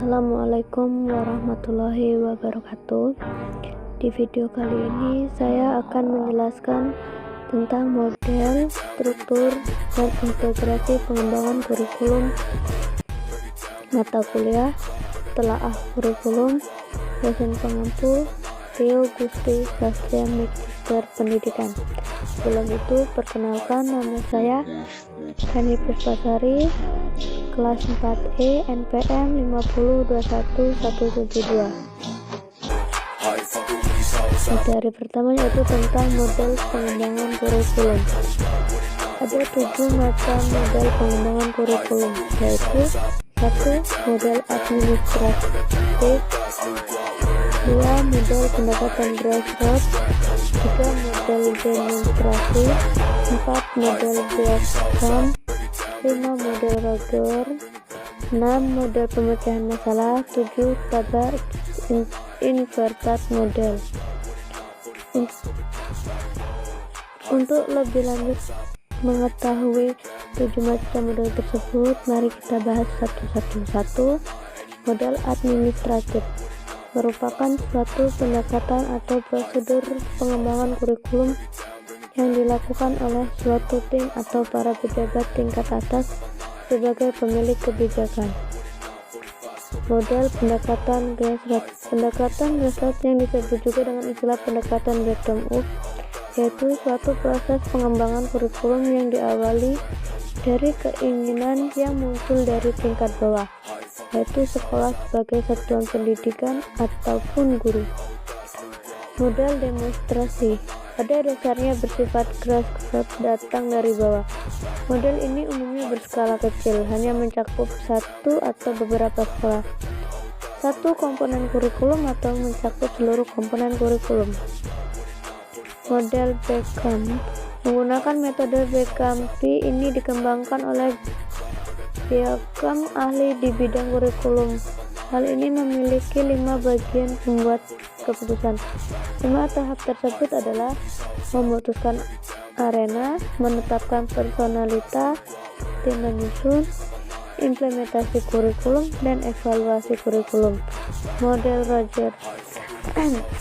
Assalamualaikum warahmatullahi wabarakatuh. Di video kali ini saya akan menjelaskan tentang model, struktur, dan integrasi pengembangan kurikulum mata kuliah, telaah kurikulum, dosen pengampu, Rio Gusti Sastia Magister Pendidikan. Sebelum itu, perkenalkan, nama saya Hani Puspasari, kelas 4E, NPM 5021172. Materi pertama yaitu tentang model pengembangan kurikulum. Ada 7 macam model pengembangan kurikulum, yaitu 1. Model administratif, 2. Model pendekatan grassroots, 3. Model demonstrasi, 4. Model breadcrumb, 5. Model Roger, 6. Model pemecahan masalah, 7. Tabak inverted model. Untuk lebih lanjut mengetahui 7 macam model tersebut, mari kita bahas satu-satu. Model administratif merupakan suatu pendekatan atau prosedur pengembangan kurikulum yang dilakukan oleh suatu tim atau para pejabat tingkat atas sebagai pemilik kebijakan. Model pendekatan grassroots. Pendekatan grassroots yang disebut juga dengan istilah pendekatan bottom up, yaitu suatu proses pengembangan kurikulum yang diawali dari keinginan yang muncul dari tingkat bawah, yaitu sekolah sebagai satuan pendidikan ataupun guru. Model demonstrasi pada dasarnya bersifat grassroots, datang dari bawah. Model ini umumnya berskala kecil, hanya mencakup satu atau beberapa sekolah, satu komponen kurikulum atau mencakup seluruh komponen kurikulum. Model Beckham menggunakan metode Beckham ini dikembangkan oleh Beckham, ahli di bidang kurikulum. Hal ini memiliki 5 bagian pembuat keputusan. 5 tahap tersebut adalah memutuskan arena, menetapkan personalita, tim menyusun, implementasi kurikulum, dan evaluasi kurikulum. Model Roger.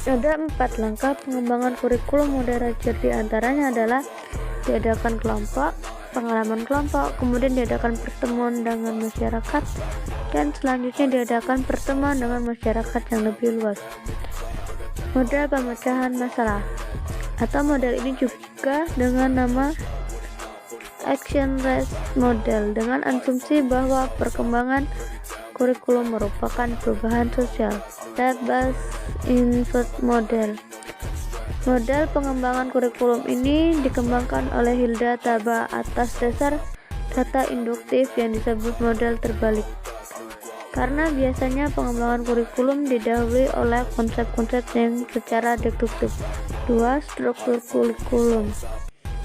Ada 4 langkah pengembangan kurikulum model Roger, diantaranya adalah diadakan kelompok, pengalaman kelompok, kemudian diadakan pertemuan dengan masyarakat, dan selanjutnya diadakan pertemuan dengan masyarakat yang lebih luas. Model pemecahan masalah atau model ini juga dengan nama action based model, dengan asumsi bahwa perkembangan kurikulum merupakan perubahan sosial. Data based invert model. Model pengembangan kurikulum ini dikembangkan oleh Hilda Taba atas dasar data induktif yang disebut model terbalik, karena biasanya pengembangan kurikulum didahului oleh konsep-konsep yang secara deduktif. 2. Struktur kurikulum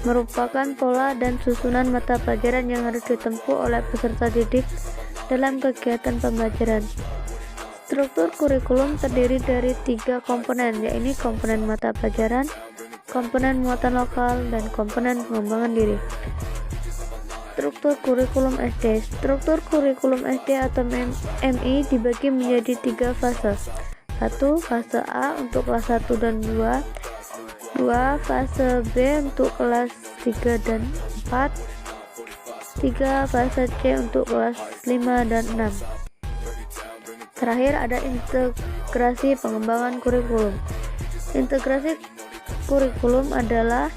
merupakan pola dan susunan mata pelajaran yang harus ditempuh oleh peserta didik dalam kegiatan pembelajaran. Struktur kurikulum terdiri dari 3 komponen, yaitu komponen mata pelajaran, komponen muatan lokal, dan komponen pengembangan diri. Struktur kurikulum SD. Struktur kurikulum SD atau MI dibagi menjadi 3 fase. 1. Fase A untuk kelas 1 dan 2. 2. Fase B untuk kelas 3 dan 4. 3. Fase C untuk kelas 5 dan 6. Terakhir ada integrasi pengembangan kurikulum. Integrasi kurikulum adalah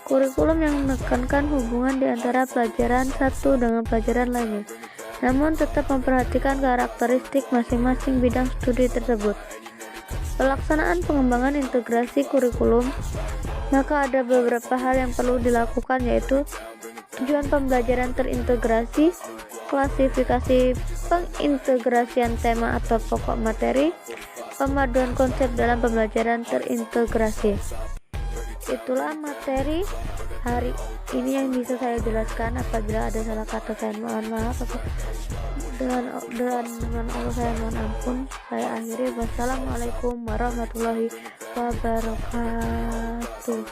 kurikulum yang menekankan hubungan di antara pelajaran satu dengan pelajaran lainnya, namun tetap memperhatikan karakteristik masing-masing bidang studi tersebut. Pelaksanaan pengembangan integrasi kurikulum, maka ada beberapa hal yang perlu dilakukan, yaitu tujuan pembelajaran terintegrasi, klasifikasi pengintegrasian tema atau pokok materi, pemaduan konsep dalam pembelajaran terintegrasi. Itulah materi hari ini yang bisa saya jelaskan. Apabila ada salah kata saya mohon maaf, dengan Allah saya mohon ampun. Saya akhiri. Wassalamualaikum warahmatullahi wabarakatuh.